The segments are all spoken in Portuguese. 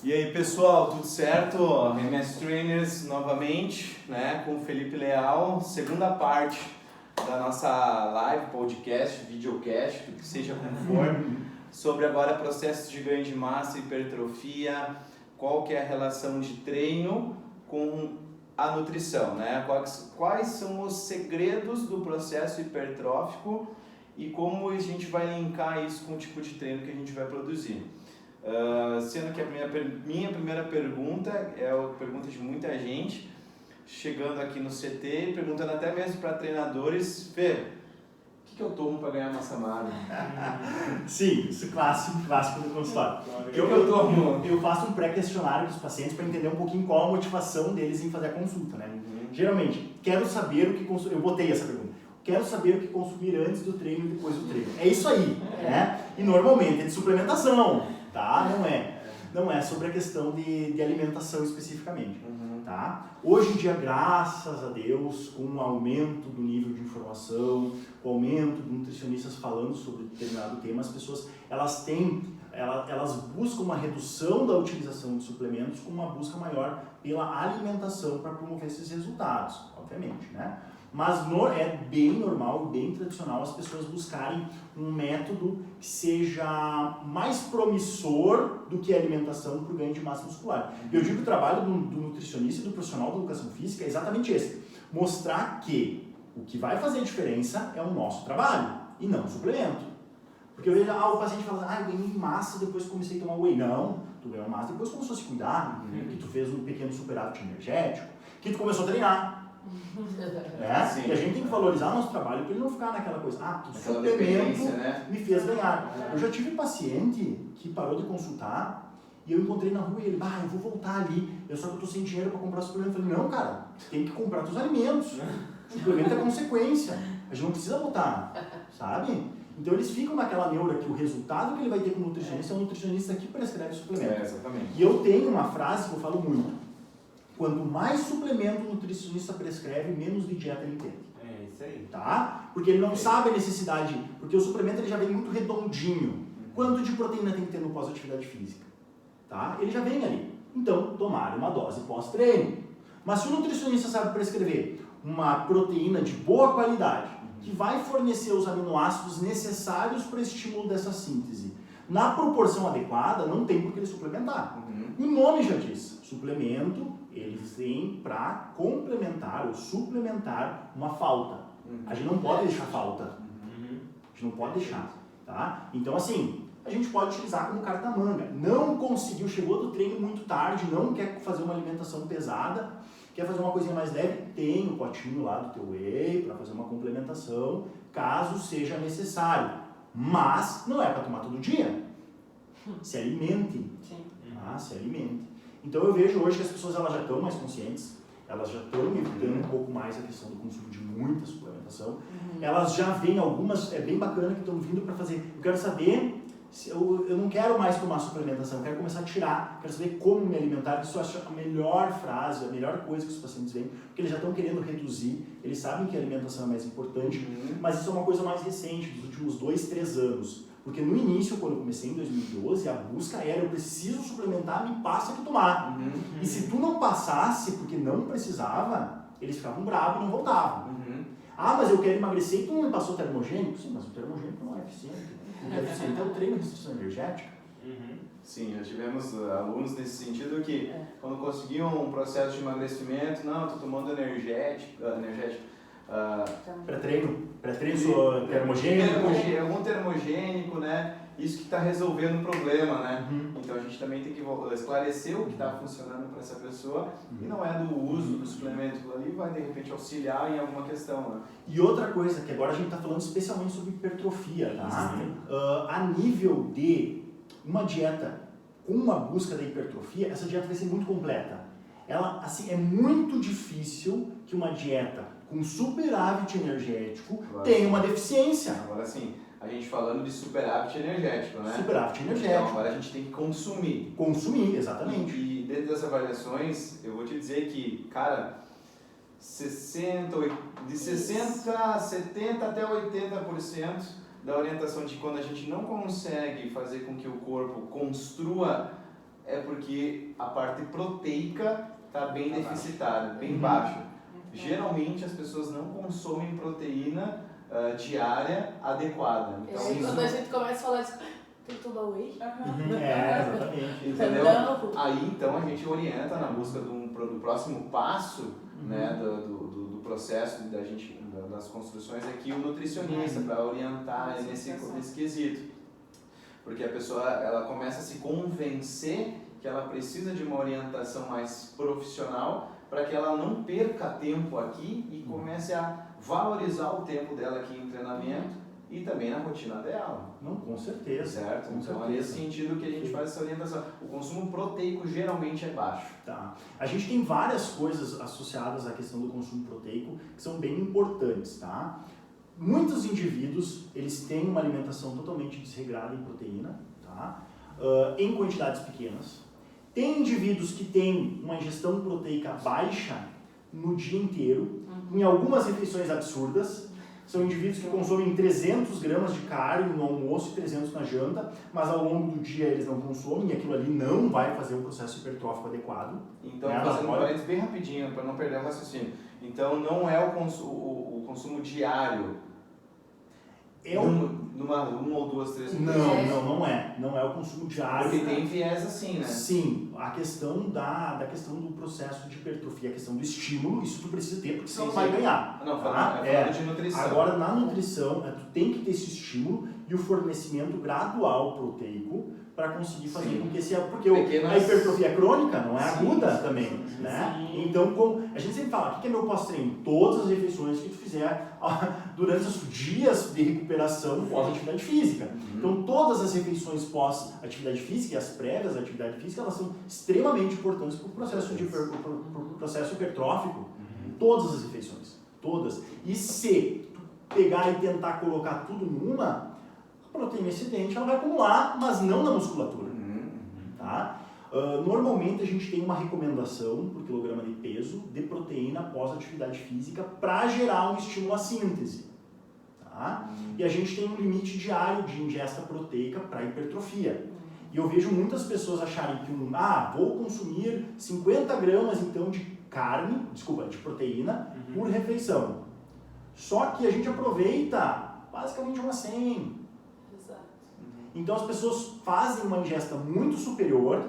E aí pessoal, tudo certo? MS Trainers novamente, né, com o Felipe Leal, segunda parte da nossa live, podcast, videocast, que seja como for, sobre agora processos de ganho de massa, hipertrofia, qual que é a relação de treino com a nutrição, né? Quais são os segredos do processo hipertrófico e como a gente vai linkar isso com o tipo de treino que a gente vai produzir. Sendo que a minha primeira pergunta é a pergunta de muita gente chegando aqui no CT, perguntando até mesmo para treinadores: Fê, o que eu tomo para ganhar massa magra? Sim, isso é clássico do consultório. Eu faço um pré-questionário dos pacientes para entender um pouquinho qual a motivação deles em fazer a consulta, né? Geralmente, quero saber o que consumir. Eu botei essa pergunta. Quero saber o que consumir antes do treino e depois do treino. É isso aí, né? E normalmente é de suplementação, tá? Não é sobre a questão de alimentação especificamente, tá? Hoje em dia, graças a Deus, com o aumento do nível de informação, com o aumento de nutricionistas falando sobre determinado tema, as pessoas elas buscam uma redução da utilização de suplementos com uma busca maior pela alimentação para promover esses resultados, obviamente, né? Mas é bem normal, bem tradicional as pessoas buscarem um método que seja mais promissor do que a alimentação para o ganho de massa muscular. Eu digo que o trabalho do nutricionista e do profissional da educação física é exatamente esse: mostrar que o que vai fazer a diferença é o nosso trabalho e não o suplemento. Porque eu vejo o paciente falando: eu ganhei massa depois que comecei a tomar whey. Não, tu ganhou massa depois que começou a se cuidar, que tu fez um pequeno superávit energético, que tu começou a treinar. E a gente tem que valorizar o nosso trabalho para ele não ficar naquela coisa: o suplemento, né, me fez ganhar. Eu já tive um paciente que parou de consultar e eu encontrei na rua e ele: eu vou voltar ali, só que eu tô sem dinheiro para comprar suplemento. Eu falei: não, cara, tem que comprar teus alimentos. Suplemento é consequência, a gente não precisa voltar, sabe? Então eles ficam naquela neura que o resultado que ele vai ter com o nutricionista é um nutricionista que prescreve suplemento. Exatamente. E eu tenho uma frase que eu falo muito: quanto mais suplemento o nutricionista prescreve, menos de dieta ele entende. É isso aí. Tá? Porque ele não sabe a necessidade, porque o suplemento ele já vem muito redondinho. Quanto de proteína tem que ter no pós-atividade física? Tá? Ele já vem ali. Então, tomar uma dose pós-treino. Mas se o nutricionista sabe prescrever uma proteína de boa qualidade, que vai fornecer os aminoácidos necessários para o estímulo dessa síntese, na proporção adequada, não tem por que ele suplementar. O nome já diz: suplemento, ele vem para complementar ou suplementar uma falta. A gente não pode deixar falta. A gente não pode deixar, tá? Então, assim, a gente pode utilizar como carta manga. Não conseguiu, chegou do treino muito tarde, não quer fazer uma alimentação pesada, quer fazer uma coisinha mais leve, tem o potinho lá do teu whey para fazer uma complementação, caso seja necessário. Mas não é para tomar todo dia. Se alimente. Se alimente. Então eu vejo hoje que as pessoas elas já estão mais conscientes, elas já estão evitando um pouco mais a questão do consumo de muita suplementação. Elas já vêm, algumas, é bem bacana, que estão vindo para fazer: eu quero saber, eu não quero mais tomar suplementação, eu quero começar a tirar, quero saber como me alimentar. Isso eu acho a melhor frase, a melhor coisa que os pacientes veem, porque eles já estão querendo reduzir, eles sabem que a alimentação é mais importante, mas isso é uma coisa mais recente, dos últimos 2, 3 anos. Porque no início, quando eu comecei em 2012, a busca era: eu preciso suplementar, me passa o que tomar. E se tu não passasse porque não precisava, eles ficavam bravos e não voltavam. Mas eu quero emagrecer e tu não me passou termogênico? Sim, mas o termogênico não é eficiente. O que é eficiente é o treino de restrição energética. Sim, já tivemos alunos nesse sentido que quando conseguiam um processo de emagrecimento: não, estou tomando energético, pré-treino, termogênico. Algum termogênico, né? Isso que está resolvendo o problema, né? Então a gente também tem que esclarecer o que está funcionando para essa pessoa e não é do uso do suplemento ali, vai de repente auxiliar em alguma questão, né? E outra coisa, que agora a gente está falando especialmente sobre hipertrofia, tá? A nível de uma dieta com uma busca da hipertrofia, essa dieta vai ser muito completa. Ela, assim, é muito difícil que uma dieta com superávit energético tenha uma deficiência. Agora sim, a gente falando de superávit energético, né? Superávit energético. Então, agora a gente tem que consumir. Consumir, exatamente. E dentro das avaliações, eu vou te dizer que, cara, de 60, 70 até 80% da orientação de quando a gente não consegue fazer com que o corpo construa é porque a parte proteica está bem deficitária, bem baixa. Geralmente as pessoas não consomem proteína diária adequada. Então, quando a gente começa a falar disso, tem que tomar whey? Exatamente. Entendeu? Não. Aí então a gente orienta na busca do próximo passo, né, do processo das construções aqui, o nutricionista, para orientar nesse quesito. Porque a pessoa ela começa a se convencer que ela precisa de uma orientação mais profissional para que ela não perca tempo aqui e comece a valorizar o tempo dela aqui em treinamento e também na rotina dela. Não, com certeza. Certo? Então é nesse sentido que a gente faz essa orientação. O consumo proteico geralmente é baixo. Tá. A gente tem várias coisas associadas à questão do consumo proteico que são bem importantes, tá? Muitos indivíduos, eles têm uma alimentação totalmente desregrada em proteína, tá? Em quantidades pequenas. Tem indivíduos que têm uma ingestão proteica baixa no dia inteiro, em algumas refeições absurdas. São indivíduos que consomem 300 gramas de carne no almoço e 300 na janta, mas ao longo do dia eles não consomem e aquilo ali não vai fazer um processo hipertrófico adequado. Então, fazendo um parênteses bem rapidinho, para não perder o raciocínio. Então, não é o consumo diário. Uma ou duas, três vezes. Não é. Não é o consumo diário. Porque tem viés assim, né? Sim, a questão da questão do processo de hipertrofia, a questão do estímulo, isso tu precisa ter, porque senão não vai ganhar. Não, falando de nutrição. Agora, na nutrição, tu tem que ter esse estímulo e o fornecimento gradual proteico para conseguir fazer com que esse... Porque a hipertrofia crônica não é aguda também, né? Então, a gente sempre fala, o que é meu pós-treino? Todas as refeições que tu fizer durante os dias de recuperação pós-atividade física. Então, todas as refeições pós-atividade física e as prévias à atividade física, elas são extremamente importantes para o processo hipertrófico. Todas as refeições. Todas. E se tu pegar e tentar colocar tudo numa, a proteína excedente ela vai acumular, mas não na musculatura. Tá? Normalmente a gente tem uma recomendação por quilograma de peso de proteína após atividade física para gerar um estímulo à síntese. Tá? E a gente tem um limite diário de ingesta proteica para hipertrofia. E eu vejo muitas pessoas acharem que vou consumir 50 gramas então de de proteína por refeição. Só que a gente aproveita basicamente umas 100. Exato. Então as pessoas fazem uma ingesta muito superior,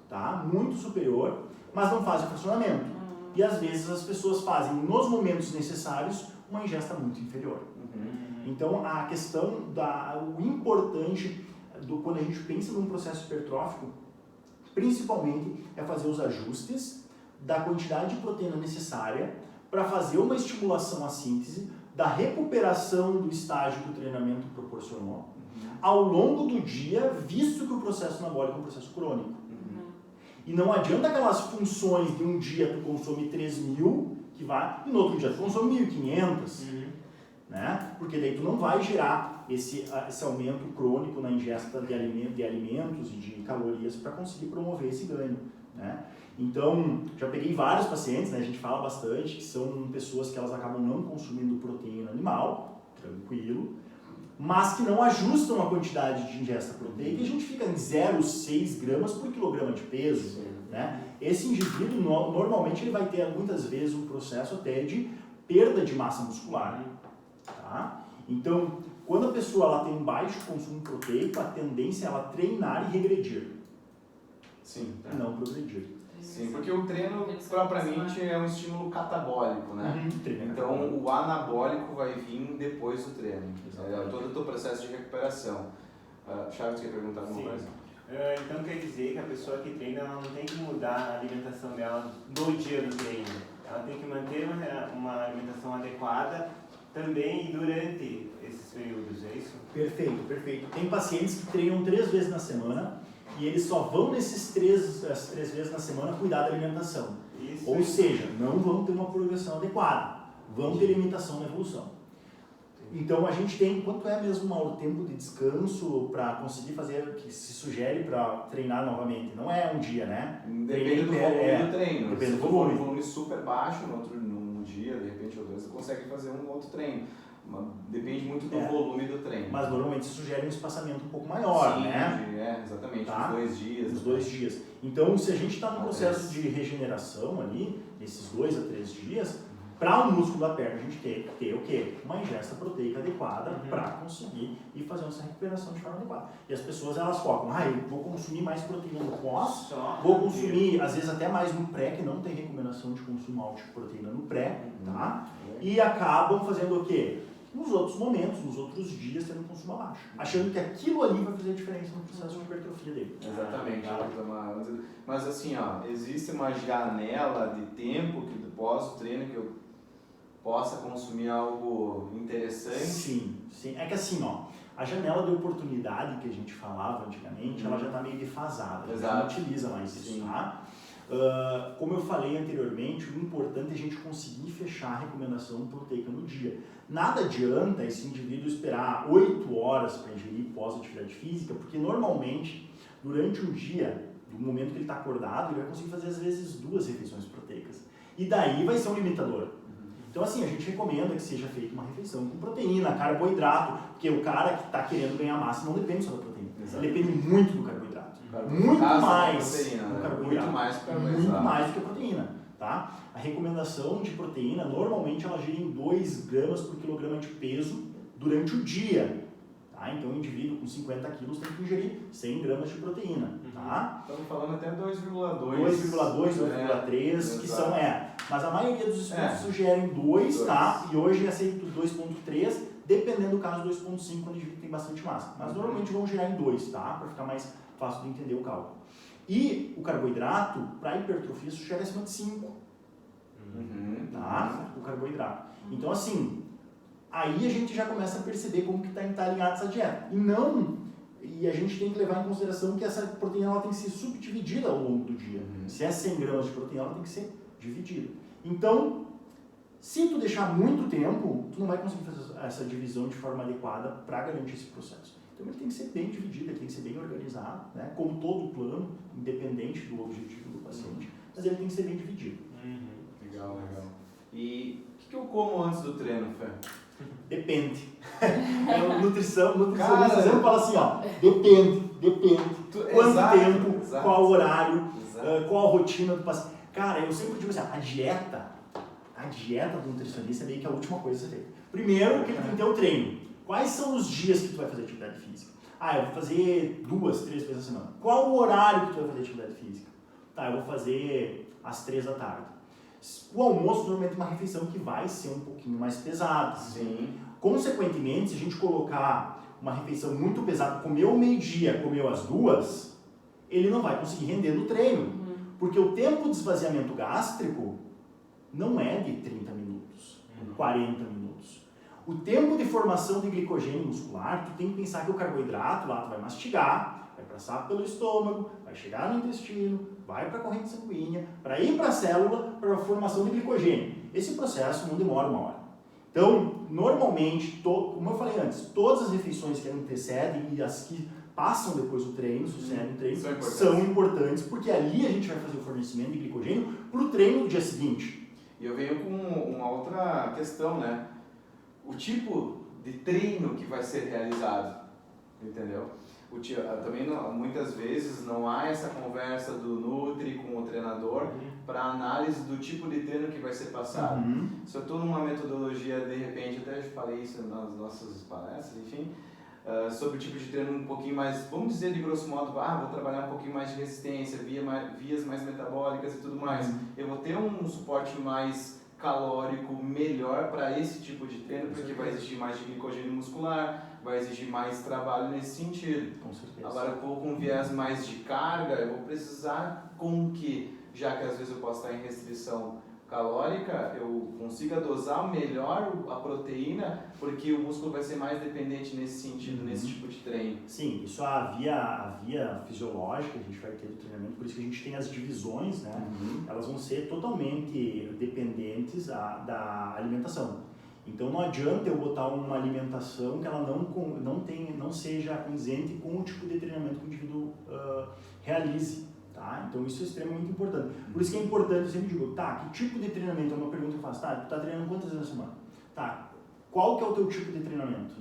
tá? Muito superior, mas não fazem fracionamento. E às vezes as pessoas fazem, nos momentos necessários, uma ingesta muito inferior. Então a questão, o importante quando a gente pensa num processo hipertrófico, principalmente é fazer os ajustes da quantidade de proteína necessária para fazer uma estimulação à síntese, da recuperação do estágio que o treinamento proporcionou, ao longo do dia, visto que o processo anabólico é um processo crônico. E não adianta aquelas funções de um dia tu consome 3.000, e no outro dia tu consome 1.500, né? Porque daí tu não vai gerar esse aumento crônico na ingesta de alimentos e de calorias para conseguir promover esse ganho, né? Então, já peguei vários pacientes, né, a gente fala bastante, que são pessoas que elas acabam não consumindo proteína animal, tranquilo, mas que não ajustam a quantidade de ingesta proteica e a gente fica em 0,6 gramas por quilograma de peso, né? Esse indivíduo, normalmente, ele vai ter muitas vezes um processo até de perda de massa muscular, tá? Então, quando a pessoa ela tem baixo consumo proteico, a tendência é ela treinar e regredir. Sim. Não progredir. Sim, porque o treino propriamente é um estímulo catabólico, né? Então o anabólico vai vir depois do treino. É todo o teu processo de recuperação. Charles, quer perguntar alguma coisa? Então quer dizer que a pessoa que treina ela não tem que mudar a alimentação dela no dia do treino. Ela tem que manter uma alimentação adequada também durante esses períodos, é isso? Perfeito, perfeito. Tem pacientes que treinam 3 vezes na semana e eles só vão essas 3 vezes na semana cuidar da alimentação. Isso. Ou seja, não vão ter uma progressão adequada, vão ter limitação na evolução. Então a gente tem, quanto é mesmo o tempo de descanso para conseguir fazer o que se sugere para treinar novamente? Não é um dia, né? Depende do volume do treino. Depende do Se for volume. um volume super baixo num dia, de repente ou dois, você consegue fazer um outro treino. Depende muito do É. volume do treino. Mas normalmente isso sugere um espaçamento um pouco maior, Sim, né? Exatamente, Tá? os 2 dias. Os 2 dias. Então, se a gente está no Ah, processo de regeneração ali, esses 2 a 3 dias, para o músculo da perna a gente tem que ter o quê? Uma ingesta proteica adequada para conseguir ir fazendo essa recuperação de forma adequada. E as pessoas elas focam, eu vou consumir mais proteína no pós, vou consumir às vezes até mais no pré, que não tem recomendação de consumo alto de proteína no pré, tá? E acabam fazendo o quê? Nos outros momentos, nos outros dias, tendo um consumo abaixo. Achando que aquilo ali vai fazer a diferença no processo de hipertrofia dele. Exatamente. Mas assim, existe uma janela de tempo que pós o treino que eu possa consumir algo interessante? Sim. É que assim, a janela de oportunidade que a gente falava antigamente, ela já está meio defasada. A gente não utiliza mais isso, tá? Como eu falei anteriormente, o importante é a gente conseguir fechar a recomendação proteica no dia. Nada adianta esse indivíduo esperar 8 horas para ingerir pós-atividade física, porque normalmente, durante um dia, no momento que ele está acordado, ele vai conseguir fazer às vezes 2 refeições proteicas. E daí vai ser um limitador. Então assim, a gente recomenda que seja feita uma refeição com proteína, carboidrato, porque o cara que está querendo ganhar massa não depende só da proteína, ele depende muito do carboidrato. Muito mais proteína, do né? carboidrato. Muito mais do carboidrato. Muito mais do que a proteína, tá? A recomendação de proteína, normalmente ela gira em 2 gramas por quilograma de peso durante o dia, tá? Então o indivíduo com 50 quilos tem que ingerir 100 gramas de proteína, tá? Estamos falando até 2,2. 2,2, 2,3, que são, mas a maioria dos estudos sugerem 2, tá? E hoje é aceito 2,3, dependendo do caso 2,5 quando o indivíduo tem bastante massa. Mas normalmente vão girar em 2, tá? Para ficar mais fácil de entender o cálculo. E o carboidrato, para hipertrofia, sugere acima de 5, tá? O carboidrato. Então assim, aí a gente já começa a perceber como que está alinhada essa dieta. E a gente tem que levar em consideração que essa proteína ela tem que ser subdividida ao longo do dia. Se é 100 gramas de proteína, ela tem que ser dividida. Então, se tu deixar muito tempo, tu não vai conseguir fazer essa divisão de forma adequada para garantir esse processo. Então ele tem que ser bem dividido, ele tem que ser bem organizado, né? Como todo plano, independente do objetivo do paciente, mas ele tem que ser bem dividido. Legal. E o que eu como antes do treino, Fê? Depende. Nutricionista sempre fala assim, depende. Quanto tempo, qual horário, qual a rotina do paciente. Cara, eu sempre digo assim, a dieta do nutricionista é meio que a última coisa a ser feita. Primeiro, que ele tem que ter o treino. Quais são os dias que tu vai fazer atividade física? Eu vou fazer 2, 3 vezes a semana. Qual o horário que tu vai fazer atividade física? Eu vou fazer às 3 da tarde. O almoço normalmente é uma refeição que vai ser um pouquinho mais pesada. Sim. Consequentemente, se a gente colocar uma refeição muito pesada, comeu ao meio-dia, comeu às 2, ele não vai conseguir render no treino. Porque o tempo de esvaziamento gástrico não é de 30 minutos, 40 minutos. O tempo de formação de glicogênio muscular, tu tem que pensar que o carboidrato lá tu vai mastigar, vai passar pelo estômago, vai chegar no intestino, vai para a corrente sanguínea, para ir para a célula, para a formação de glicogênio. Esse processo não demora 1 hora. Então, normalmente, como eu falei antes, todas as refeições que antecedem e as que passam depois do treino, sucedem o treino, são importantes, porque ali a gente vai fazer o fornecimento de glicogênio para o treino do dia seguinte. E eu venho com uma outra questão, né? O tipo de treino que vai ser realizado, entendeu? Também muitas vezes não há essa conversa do Nutri com o treinador para análise do tipo de treino que vai ser passado. Se eu estou numa metodologia, de repente, até já falei isso nas nossas palestras, enfim, sobre o tipo de treino um pouquinho mais, vamos dizer de grosso modo, vou trabalhar um pouquinho mais de resistência, vias mais metabólicas e tudo mais. Eu vou ter um suporte mais calórico melhor para esse tipo de treino, porque vai exigir mais de glicogênio muscular, vai exigir mais trabalho nesse sentido. Com certeza. Agora, eu vou com um viés mais de carga, eu vou precisar com que, já que às vezes eu posso estar em restrição calórica, eu consiga dosar melhor a proteína, porque o músculo vai ser mais dependente nesse sentido, nesse tipo de treino. Sim, isso é a via fisiológica que a gente vai ter do treinamento, por isso que a gente tem as divisões, né? Elas vão ser totalmente dependentes da alimentação. Então não adianta eu botar uma alimentação que ela não seja condizente com o tipo de treinamento que o indivíduo realize. Tá? Então isso é extremamente importante. Por isso que é importante, eu sempre digo, que tipo de treinamento? É uma pergunta que eu faço, tu tá treinando quantas vezes na semana? qual que é o teu tipo de treinamento,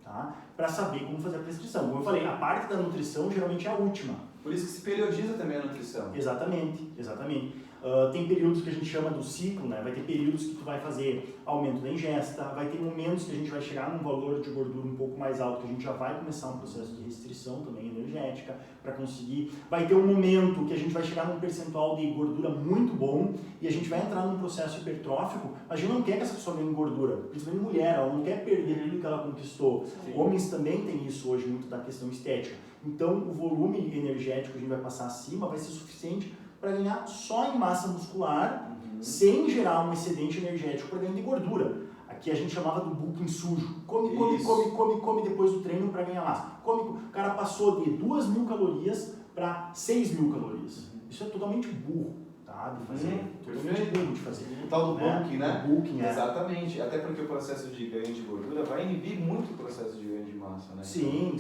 tá? Para saber como fazer a prescrição. Como eu falei, a parte da nutrição geralmente é a última. Por isso que se periodiza também a nutrição. Exatamente, exatamente. Tem períodos que a gente chama do ciclo, né? Vai ter períodos que tu vai fazer aumento da ingesta, vai ter momentos que a gente vai chegar num valor de gordura um pouco mais alto, que a gente já vai começar um processo de restrição também energética para conseguir. Vai ter um momento que a gente vai chegar num percentual de gordura muito bom e a gente vai entrar num processo hipertrófico. A gente não quer que essa pessoa ganhe gordura, principalmente mulher, ela não quer perder tudo que ela conquistou. Sim. Homens também têm isso hoje, muito da questão estética. Então, o volume energético que a gente vai passar acima vai ser suficiente para ganhar só em massa muscular, sem gerar um excedente energético para ganho de gordura. Aqui a gente chamava do bulking sujo. Come depois do treino para ganhar massa. O cara passou de 2.000 calorias para 6.000 calorias. Isso é totalmente burro, tá? De fazer. Totalmente burro de fazer. O tal do bulking, né? O bulking, Exatamente. Até porque o processo de ganho de gordura vai inibir muito o processo de ganho de massa, né? Sim,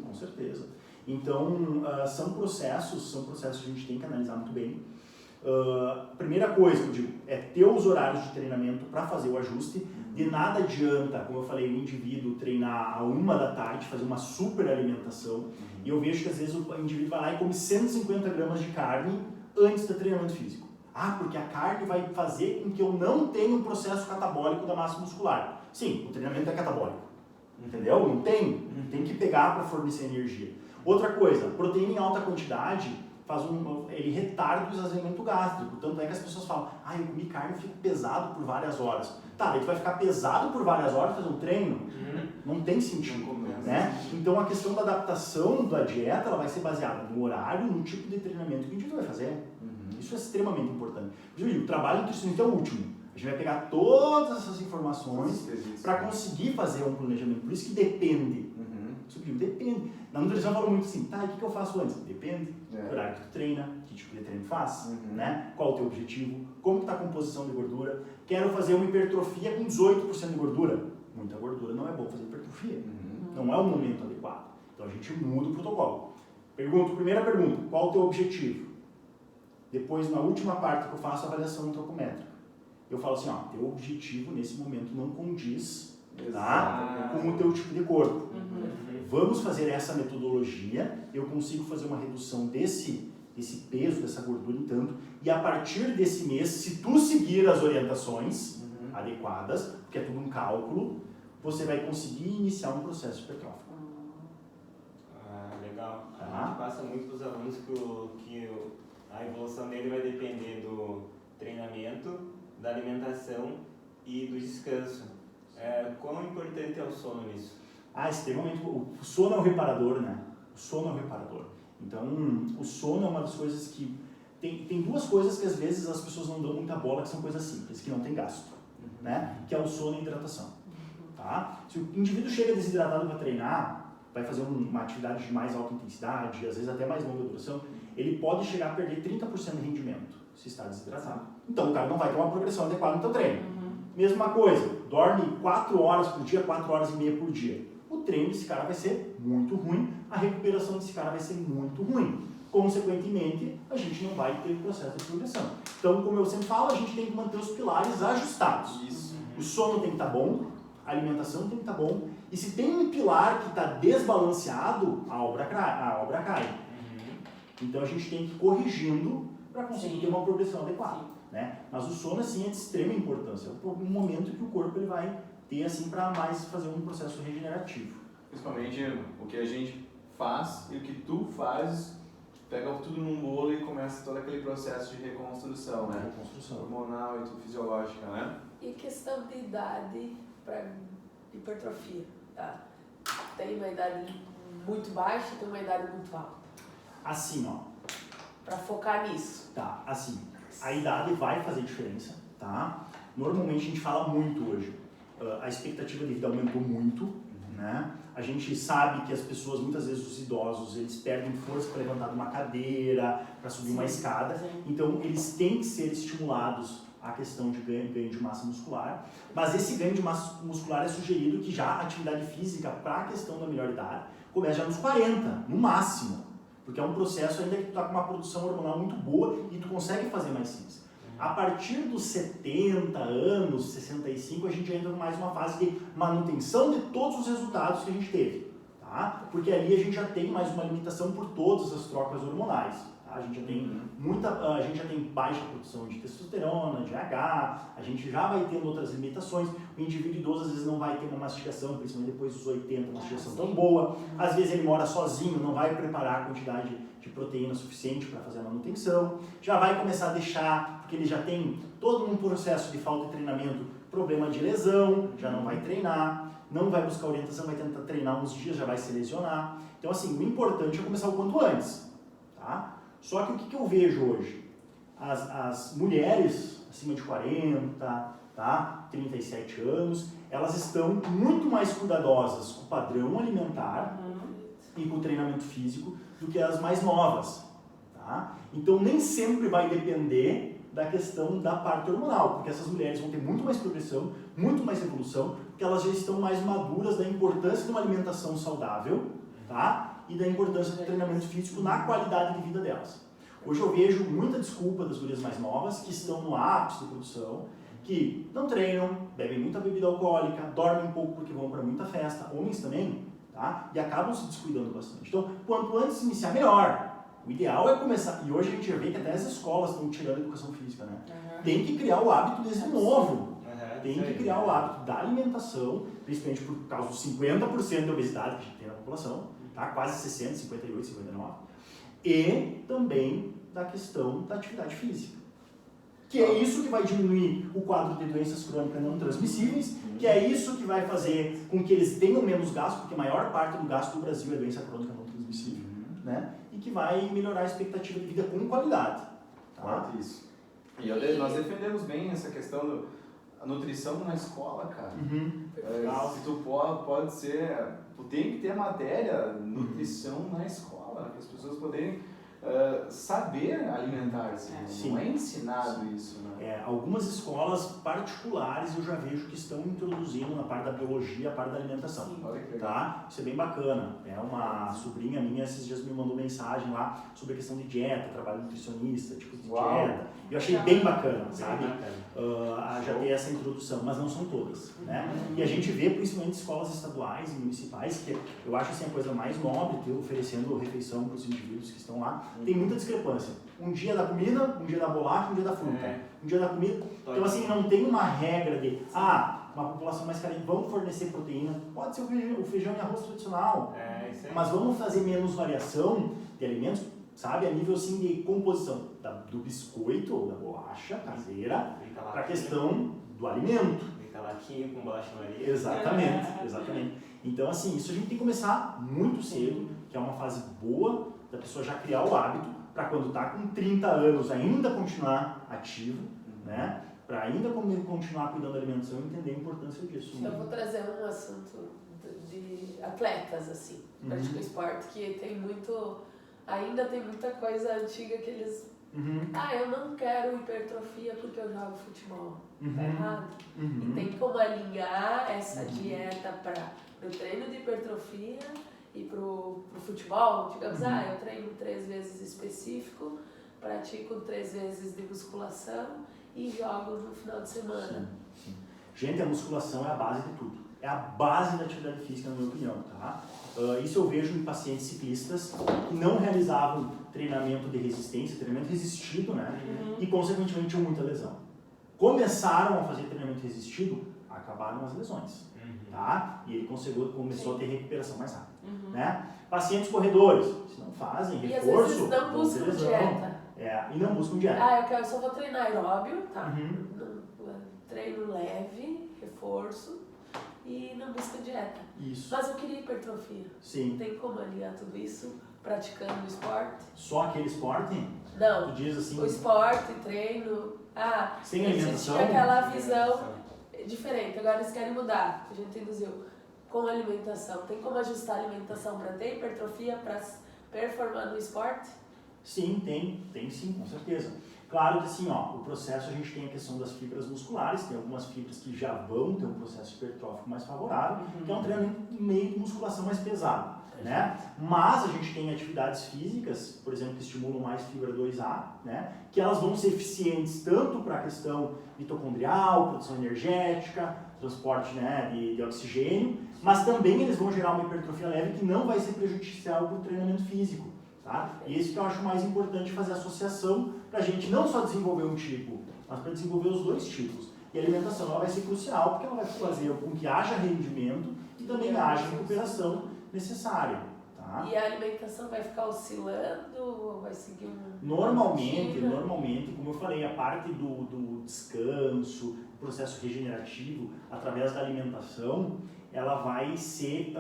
com certeza. Então, são processos que a gente tem que analisar muito bem. Primeira coisa que eu digo é ter os horários de treinamento para fazer o ajuste. De nada adianta, como eu falei, o indivíduo treinar à 1 da tarde, fazer uma super alimentação. E eu vejo que às vezes o indivíduo vai lá e come 150 gramas de carne antes do treinamento físico. Porque a carne vai fazer com que eu não tenha um processo catabólico da massa muscular. Sim, o treinamento é catabólico. Entendeu? Não tem. Tem que pegar para fornecer energia. Outra coisa, proteína em alta quantidade ele retarda o esvaziamento gástrico. Tanto é que as pessoas falam, eu comi carne e fico pesado por várias horas. Tá, daí tu vai ficar pesado por várias horas fazer um treino? Não tem sentido, né? Então a questão da adaptação da dieta, ela vai ser baseada no horário, no tipo de treinamento que o indivíduo vai fazer. Isso é extremamente importante. O trabalho nutricionista é o último. A gente vai pegar todas essas informações para conseguir fazer um planejamento. Por isso que depende. Depende. Na nutrição eu falo muito assim, e o que eu faço antes? Depende do horário que tu treina, que tipo de treino tu faz, né? Qual o teu objetivo, como está a composição de gordura. Quero fazer uma hipertrofia com 18% de gordura. Muita gordura não é bom fazer hipertrofia. Não é o momento adequado. Então a gente muda o protocolo. Primeira pergunta, qual o teu objetivo? Depois, na última parte que eu faço a avaliação antropométrica, eu falo assim, teu objetivo nesse momento não condiz, tá, com o teu tipo de corpo. Vamos fazer essa metodologia, eu consigo fazer uma redução desse peso, dessa gordura em tanto, e a partir desse mês, se tu seguir as orientações adequadas, porque é tudo um cálculo, você vai conseguir iniciar um processo hipertrófico. Legal. A gente passa muito para os alunos que a evolução dele vai depender do treinamento, da alimentação e do descanso. Quão importante é o sono nisso? Extremamente. O sono é o reparador, né? O sono é o reparador. Então, o sono é uma das coisas que... Tem duas coisas que às vezes as pessoas não dão muita bola, que são coisas simples, que não tem gasto, né? Que é o sono e a hidratação, tá? Se o indivíduo chega desidratado para treinar, vai fazer uma atividade de mais alta intensidade, às vezes até mais longa duração, ele pode chegar a perder 30% de rendimento se está desidratado. Então, o cara não vai ter uma progressão adequada no seu treino. Mesma coisa, dorme 4 horas por dia, 4 horas e meia por dia. O treino desse cara vai ser muito ruim, a recuperação desse cara vai ser muito ruim. Consequentemente, a gente não vai ter processo de progressão. Então, como eu sempre falo, a gente tem que manter os pilares ajustados. O sono tem que estar bom, a alimentação tem que estar bom, e se tem um pilar que está desbalanceado, a obra cai. Então, a gente tem que ir corrigindo para conseguir ter uma progressão adequada, né? Mas o sono, assim, é de extrema importância. É um momento que o corpo ele vai ter, assim, para mais fazer um processo regenerativo. Principalmente o que a gente faz e o que tu fazes, pega tudo num bolo e começa todo aquele processo de reconstrução, né? Hormonal e tudo fisiológica, né? E questão de idade para hipertrofia, tá? Tem uma idade muito baixa e tem uma idade muito alta. Assim, Para focar nisso. Tá, assim, a idade vai fazer diferença, tá? Normalmente a gente fala muito hoje. A expectativa de vida aumentou muito, né? A gente sabe que as pessoas, muitas vezes os idosos, eles perdem força para levantar de uma cadeira, para subir uma escada. Então, eles têm que ser estimulados à questão de ganho de massa muscular. Mas esse ganho de massa muscular é sugerido que já a atividade física, para a questão da melhor idade, comece já nos 40, no máximo. Porque é um processo ainda que tu está com uma produção hormonal muito boa e tu consegue fazer mais simples. A partir dos 70 anos, 65, a gente entra mais uma fase de manutenção de todos os resultados que a gente teve, tá? Porque ali a gente já tem mais uma limitação por todas as trocas hormonais. Tá? A gente já tem baixa produção de testosterona, de H, a gente já vai tendo outras limitações. O indivíduo idoso às vezes não vai ter uma mastigação, principalmente depois dos 80, uma mastigação tão boa. Às vezes ele mora sozinho, não vai preparar a quantidade de proteína suficiente para fazer a manutenção. Já vai começar a deixar, porque ele já tem todo um processo de falta de treinamento, problema de lesão, já não vai treinar, não vai buscar orientação, vai tentar treinar uns dias, já vai se lesionar. Então assim, o importante é começar o quanto antes, tá? Só que o que eu vejo hoje? As mulheres acima de 40, tá? 37 anos, elas estão muito mais cuidadosas com o padrão alimentar e com o treinamento físico do que as mais novas, tá? Então nem sempre vai depender da questão da parte hormonal, porque essas mulheres vão ter muito mais progressão, muito mais evolução, porque elas já estão mais maduras da importância de uma alimentação saudável, tá? E da importância do treinamento físico na qualidade de vida delas. Hoje eu vejo muita desculpa das mulheres mais novas que estão no ápice de produção, que não treinam, bebem muita bebida alcoólica, dormem pouco porque vão para muita festa, homens também, tá? E acabam se descuidando bastante. Então, quanto antes iniciar, melhor. O ideal é começar, e hoje a gente já vê que até as escolas estão tirando a educação física, né? Tem que criar o hábito desde novo. Tem que criar o hábito da alimentação, principalmente por causa dos 50% de obesidade que a gente tem na população, tá? Quase 60, 58, 59. E também da questão da atividade física. Que é isso que vai diminuir o quadro de doenças crônicas não transmissíveis, que é isso que vai fazer com que eles tenham menos gasto, porque a maior parte do gasto do Brasil é doença crônica não transmissível, né? E que vai melhorar a expectativa de vida com qualidade. Tá? Isso. E nós defendemos bem essa questão da nutrição na escola, cara. Se tu pode ser... Tu tem que ter a matéria nutrição na escola, para as pessoas poderem saber alimentar-se. Não é ensinado isso, né? Algumas escolas particulares eu já vejo que estão introduzindo na parte da biologia, a parte da alimentação. Tá? Isso é bem bacana. Uma sobrinha minha esses dias me mandou mensagem lá sobre a questão de dieta, trabalho nutricionista, tipos de dieta. Eu achei bem bacana, sabe? Já ter essa introdução, mas não são todas, né? E a gente vê principalmente escolas estaduais e municipais, que eu acho assim a coisa mais nobre, que oferecendo refeição para os indivíduos que estão lá, tem muita discrepância. Um dia da comida, um dia da bolacha, um dia da fruta. Um dia da comida. Então assim, não tem uma regra de, uma população mais carente, vamos fornecer proteína. Pode ser o feijão e arroz tradicional, mas vamos fazer menos variação de alimentos, sabe? A nível assim de composição do biscoito ou da bolacha caseira para a questão do alimento. Latinha com bolacha Maria. Exatamente. Então assim, isso a gente tem que começar muito cedo, que é uma fase boa da pessoa já criar o hábito para quando está com 30 anos ainda continuar ativo, né? Para ainda continuar cuidando da alimentação e entender a importância disso. Eu vou trazer um assunto de atletas, assim, praticam esporte, que tem ainda tem muita coisa antiga que eles... eu não quero hipertrofia porque eu jogo futebol. Tá errado. E tem como alinhar essa dieta para o treino de hipertrofia e pro futebol. Digamos, eu treino 3 vezes específico, pratico 3 vezes de musculação e jogo no final de semana. Sim. Gente, a musculação é a base de tudo. É a base da atividade física, na minha opinião, tá? Isso eu vejo em pacientes ciclistas que não realizavam treinamento de resistência, treinamento resistido, né? E, consequentemente, tinham muita lesão. Começaram a fazer treinamento resistido, acabaram as lesões, tá? E ele começou a ter recuperação mais rápida, né? Pacientes corredores, se não fazem reforço, e às vezes não buscam dieta. E não buscam dieta. Eu só vou treinar aeróbio, tá? Treino leve, reforço. E não busca dieta. Isso. Mas eu queria hipertrofia. Sim. Tem como alinhar tudo isso praticando esporte? Só aquele esporte? Não. Tu diz assim... O esporte, treino... sem alimentação? Existe aquela visão diferente. Agora eles querem mudar. A gente induziu com alimentação. Tem como ajustar a alimentação para ter hipertrofia, para performar no esporte? Sim, tem sim, com certeza. Claro que assim, o processo a gente tem a questão das fibras musculares, tem algumas fibras que já vão ter um processo hipertrófico mais favorável, que é um treinamento meio de musculação mais pesado. né? Mas a gente tem atividades físicas, por exemplo, que estimulam mais fibra 2A, né? Que elas vão ser eficientes tanto para a questão mitocondrial, produção energética, transporte, né, de oxigênio, mas também eles vão gerar uma hipertrofia leve que não vai ser prejudicial para o treinamento físico. Tá? E isso que eu acho mais importante, fazer associação para a gente não só desenvolver um tipo, mas para desenvolver os dois tipos. E a alimentação ela vai ser crucial, porque ela vai fazer com que haja rendimento e também haja recuperação necessária. Tá? E a alimentação vai ficar oscilando ou vai seguir um... Normalmente, como eu falei, a parte do descanso, do processo regenerativo, através da alimentação, ela vai ser,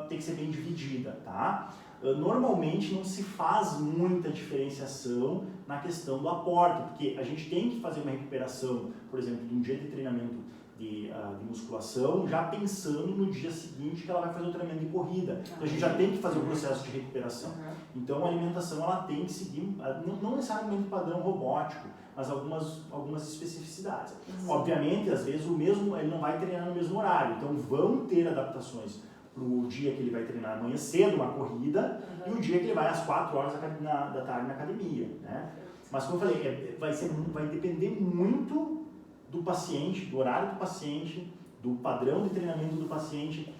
tem que ser bem dividida, tá? Normalmente não se faz muita diferenciação na questão do aporte, porque a gente tem que fazer uma recuperação, por exemplo, de um dia de treinamento de musculação, já pensando no dia seguinte que ela vai fazer o treinamento de corrida. Então a gente já tem que fazer o processo de recuperação. Então a alimentação ela tem que seguir, não necessariamente padrão robótico, mas algumas especificidades. Obviamente, às vezes ele não vai treinar no mesmo horário, então vão ter adaptações para o dia que ele vai treinar amanhã cedo uma corrida e o dia que ele vai às 4 horas da tarde na academia, né? Mas como eu falei, vai depender muito do paciente, do horário do paciente, do padrão de treinamento do paciente,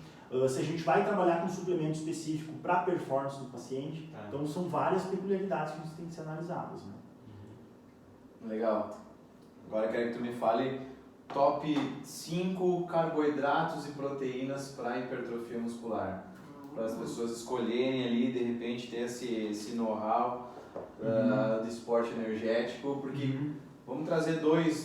se a gente vai trabalhar com suplemento específico para a performance do paciente. Então são várias peculiaridades que têm que ser analisadas, né? Legal. Agora eu quero que tu me fale top 5 carboidratos e proteínas para hipertrofia muscular. Para as pessoas escolherem ali, de repente, ter esse know-how do esporte energético, porque vamos trazer duas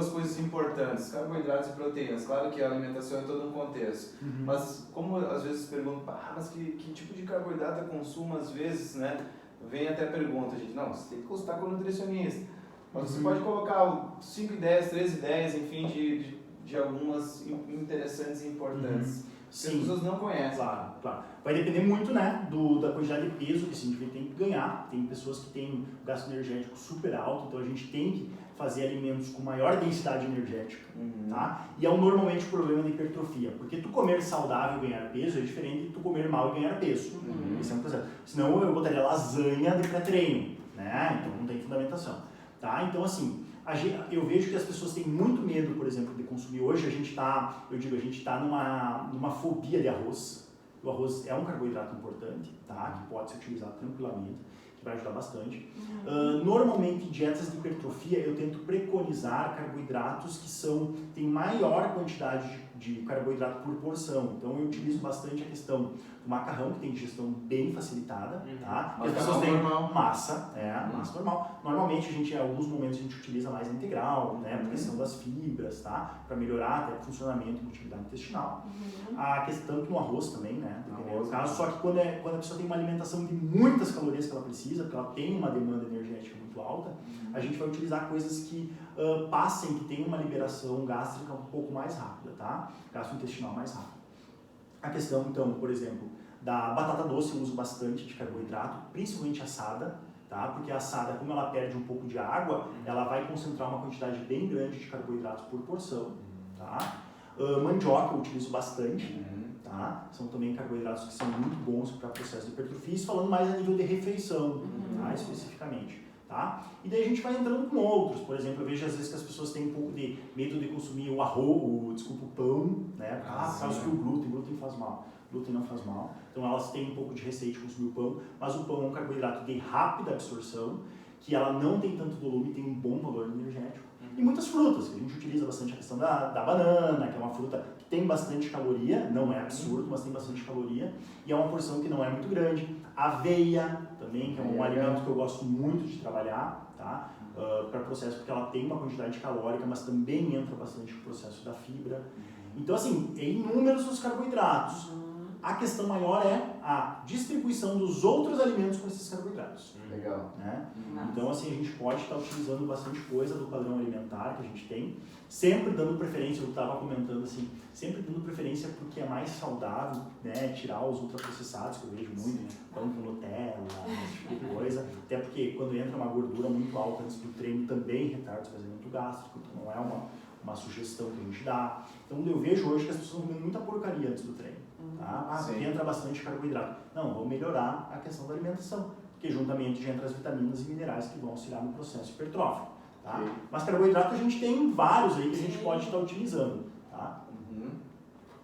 coisas importantes, carboidratos e proteínas. Claro que a alimentação é todo um contexto, mas como às vezes perguntam, mas que tipo de carboidrato eu consumo às vezes, né? Vem até a pergunta, gente, não, você tem que consultar com o nutricionista. Mas você pode colocar 5 ideias, 3 ideias, enfim, de algumas interessantes e importantes. Que as pessoas não conhecem. Claro. Vai depender muito, né, da quantidade de peso que esse indivíduo tem que ganhar. Tem pessoas que têm um gasto energético super alto, então a gente tem que fazer alimentos com maior densidade energética, tá? E é normalmente o problema da hipertrofia, porque tu comer saudável e ganhar peso é diferente de tu comer mal e ganhar peso. Esse é um processo. Senão eu botaria lasanha de pré-treino, né? Então não tem fundamentação. Tá? Então, assim, eu vejo que as pessoas têm muito medo, por exemplo, de consumir. Hoje a gente está numa fobia de arroz. O arroz é um carboidrato importante, tá? Que pode ser utilizado tranquilamente, que vai ajudar bastante. Normalmente, em dietas de hipertrofia, eu tento preconizar carboidratos que têm maior quantidade de carboidrato por porção. Então, eu utilizo bastante a questão do macarrão, que tem digestão bem facilitada, tá? Mas as pessoas têm massa normal. Normalmente, em alguns momentos, a gente utiliza mais a integral, né? Por questão das fibras, tá? Para melhorar até o funcionamento e motilidade intestinal. A questão, tanto no arroz também, né? Dependendo do caso, só que quando a pessoa tem uma alimentação de muitas calorias que ela precisa, porque ela tem uma demanda energética muito alta, a gente vai utilizar coisas que que tenham uma liberação gástrica um pouco mais rápida, tá? Gastrointestinal mais rápido. A questão, então, por exemplo, da batata doce eu uso bastante de carboidrato, principalmente assada, tá? Porque a assada, como ela perde um pouco de água, ela vai concentrar uma quantidade bem grande de carboidratos por porção, tá? Mandioca eu utilizo bastante, tá? São também carboidratos que são muito bons para o processo de hipertrofia, isso falando mais a nível de refeição, tá? Especificamente. Tá? E daí a gente vai entrando com outros, por exemplo, eu vejo às vezes que as pessoas têm um pouco de medo de consumir o arroz, o pão, né? Por causa que o glúten faz mal, glúten não faz mal, então elas têm um pouco de receio de consumir o pão, mas o pão é um carboidrato de rápida absorção, que ela não tem tanto volume, tem um bom valor energético. E muitas frutas, que a gente utiliza bastante a questão da banana, que é uma fruta que tem bastante caloria, não é absurdo, mas tem bastante caloria, e é uma porção que não é muito grande. Aveia também, que é um alimento que eu gosto muito de trabalhar, tá? Para o processo, porque ela tem uma quantidade calórica, mas também entra bastante no processo da fibra. Então, assim, é inúmeros os carboidratos. A questão maior é a distribuição dos outros alimentos com esses carboidratos. Legal. Né? Então, assim, a gente pode estar utilizando bastante coisa do padrão alimentar que a gente tem, sempre dando preferência, eu estava comentando assim, sempre dando preferência porque é mais saudável, né, tirar os ultraprocessados, que eu vejo muito, pão com Nutella, esse tipo de coisa, até porque quando entra uma gordura muito alta antes do treino também retarda o esvaziamento gástrico, então não é uma sugestão que a gente dá. Então eu vejo hoje que as pessoas estão comendo muita porcaria antes do treino. Tá? Porque entra bastante carboidrato. Não, vamos melhorar a questão da alimentação, porque juntamente já entra as vitaminas e minerais que vão auxiliar no processo hipertrófico. Tá? Mas carboidrato a gente tem vários aí que a gente pode estar utilizando. Tá?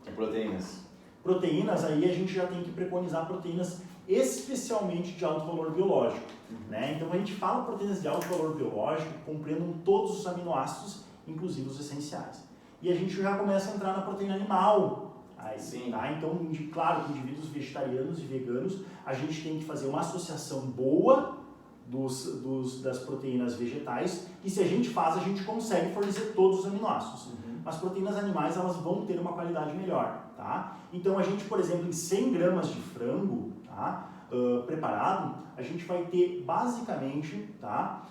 E proteínas? Proteínas, aí a gente já tem que preconizar proteínas especialmente de alto valor biológico. Né? Então a gente fala proteínas de alto valor biológico que compreendam todos os aminoácidos, inclusive os essenciais. E a gente já começa a entrar na proteína animal. Aí, sim. Tá? Então, claro, com indivíduos vegetarianos e veganos, a gente tem que fazer uma associação boa das proteínas vegetais, e se a gente faz, a gente consegue fornecer todos os aminoácidos. Mas proteínas animais, elas vão ter uma qualidade melhor. Tá? Então, a gente, por exemplo, em 100 gramas de frango, tá? Preparado, a gente vai ter basicamente, tá?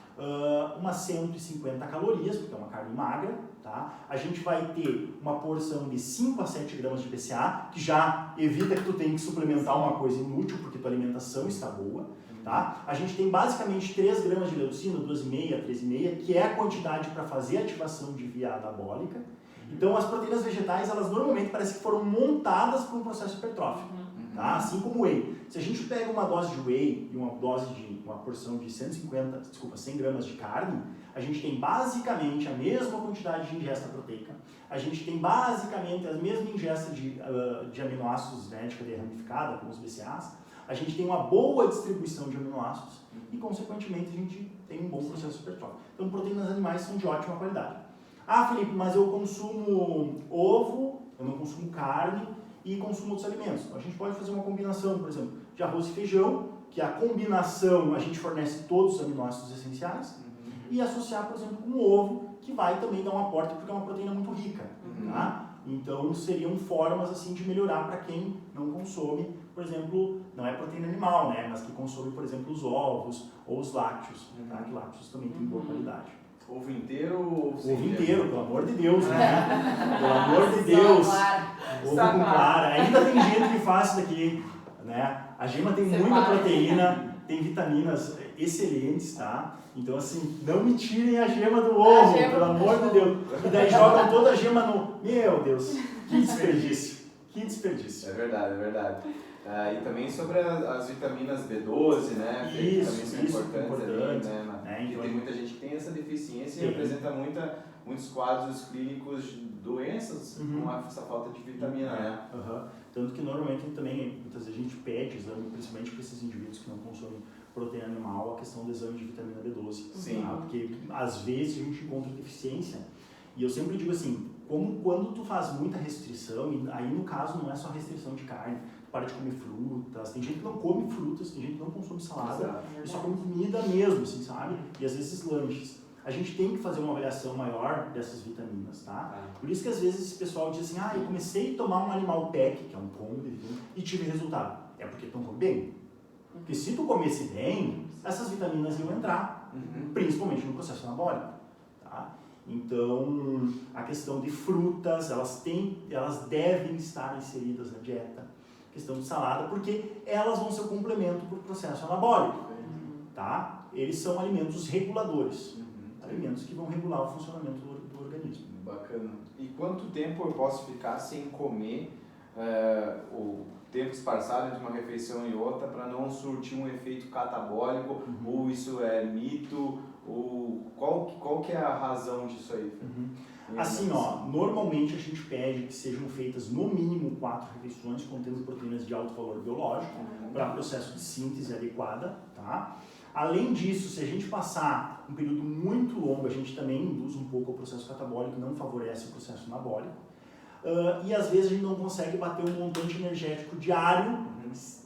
Umas 150 calorias, porque é uma carne magra, tá? A gente vai ter uma porção de 5 a 7 gramas de BCA, que já evita que tu tenha que suplementar uma coisa inútil, porque tua alimentação está boa, tá? A gente tem basicamente 3 gramas de leucina, 2,5, 3,5, que é a quantidade para fazer a ativação de via anabólica. Então, as proteínas vegetais, elas normalmente parece que foram montadas para um processo hipertrófico, tá? Assim como o whey. Se a gente pega uma dose de whey e uma porção de 100 gramas de carne, a gente tem basicamente a mesma quantidade de ingesta proteica, a gente tem basicamente a mesma ingesta de aminoácidos, né, de cadeia ramificada, como os BCAAs, a gente tem uma boa distribuição de aminoácidos e, consequentemente, a gente tem um bom processo hipertrófico. Então, proteínas animais são de ótima qualidade. Ah, Felipe, mas eu consumo ovo, eu não consumo carne e consumo outros alimentos. A gente pode fazer uma combinação, por exemplo, de arroz e feijão, que a combinação a gente fornece todos os aminoácidos essenciais, e associar, por exemplo, com o ovo, que vai também dar um aporte, porque é uma proteína muito rica. Tá? Então, seriam formas assim de melhorar para quem não consome, por exemplo, não é proteína animal, né? Mas que consome, por exemplo, os ovos ou os lácteos, tá? Que lácteos também têm boa qualidade. Ovo inteiro ou ovo inteiro, pelo amor de Deus, né? Pelo amor de Deus. Ovo com clara. Ainda tem gente que faz isso daqui, né? A gema tem muita proteína, tem vitaminas excelentes, tá? Então, assim, não me tirem a gema do ovo, pelo amor de Deus. E daí jogam toda a gema no... Meu Deus, que desperdício. Que desperdício. É verdade, é verdade. E também sobre as vitaminas B12, né? Que também são importantes ali, né? Porque tem muita gente que tem essa deficiência e apresenta muitos quadros clínicos de doenças com essa falta de vitamina, né? Tanto que normalmente também, muitas vezes a gente pede exame, principalmente para esses indivíduos que não consomem proteína animal, a questão do exame de vitamina B12. Sim. Tá? Porque às vezes a gente encontra deficiência. E eu sempre digo assim, como quando tu faz muita restrição, e aí no caso não é só restrição de carne, para de comer frutas, tem gente que não come frutas, tem gente que não consome salada, e só come comida mesmo, assim, sabe? E às vezes lanches. A gente tem que fazer uma avaliação maior dessas vitaminas, tá? Por isso que às vezes esse pessoal diz assim, eu comecei a tomar um Animal Pack, que é um combo de vitaminas, e tive resultado. É porque tu não come bem. Porque se tu comesse bem, essas vitaminas iam entrar, principalmente no processo anabólico, tá? Então, a questão de frutas, elas devem estar inseridas na dieta. A questão de salada, porque elas vão ser o complemento para o processo anabólico, tá? Eles são alimentos reguladores, alimentos que vão regular o funcionamento do organismo. Bacana. E quanto tempo eu posso ficar sem comer o tempo esparçado entre uma refeição e outra para não surtir um efeito catabólico, ou isso é mito, ou qual que é a razão disso aí? Assim, normalmente a gente pede que sejam feitas no mínimo 4 refeições contendo proteínas de alto valor biológico para processo de síntese adequada, tá? Além disso, se a gente passar um período muito longo, a gente também induz um pouco o processo catabólico, não favorece o processo anabólico. E às vezes a gente não consegue bater um montante energético diário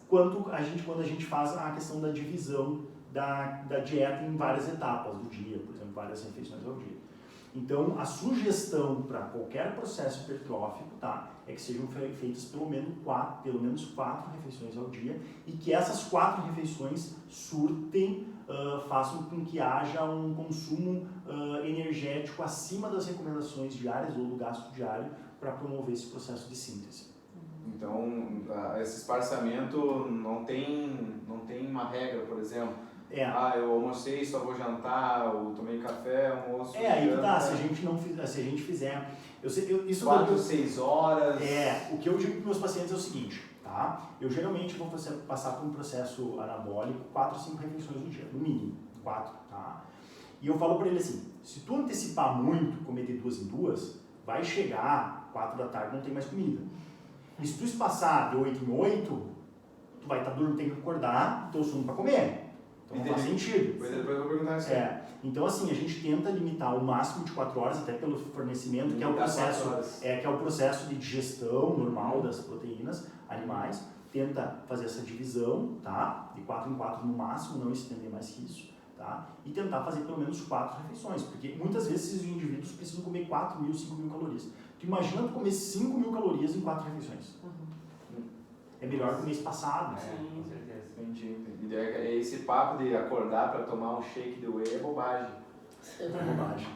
quando a gente faz a questão da divisão da dieta em várias etapas do dia, por exemplo, várias refeições ao dia. Então, a sugestão para qualquer processo hipertrófico, tá, é que sejam feitas pelo menos 4 refeições ao dia e que essas 4 refeições façam com que haja um consumo energético acima das recomendações diárias ou do gasto diário para promover esse processo de síntese. Então, esse esparçamento não tem uma regra, por exemplo. eu almocei, só vou jantar, ou tomei café, almoço, aí que janta. tá, se a gente fizer... Isso 4, 6 horas... o que eu digo para meus pacientes é o seguinte, tá? Eu geralmente vou passar por um processo anabólico 4 a 5 refeições no dia, no mínimo, 4, tá? E eu falo para ele assim, se tu antecipar muito, comer de 2 em 2, vai chegar 4 da tarde e não tem mais comida. E se tu espaçar de 8 em 8, tu vai estar dormindo, tem que acordar, teu sono para comer. Então não faz sentido. Depois eu vou perguntar isso. Então assim, a gente tenta limitar o máximo de 4 horas, até pelo fornecimento, que é o processo de digestão normal das proteínas animais. Tenta fazer essa divisão, tá? De 4 em 4 no máximo, não estender mais que isso, tá? E tentar fazer pelo menos 4 refeições, porque muitas vezes esses indivíduos precisam comer 4.000, 5.000 calorias. Tu imagina tu comer 5.000 calorias em 4 refeições. É melhor que o mês passado. Com certeza. Entendi. Esse papo de acordar para tomar um shake de whey é bobagem. É bobagem.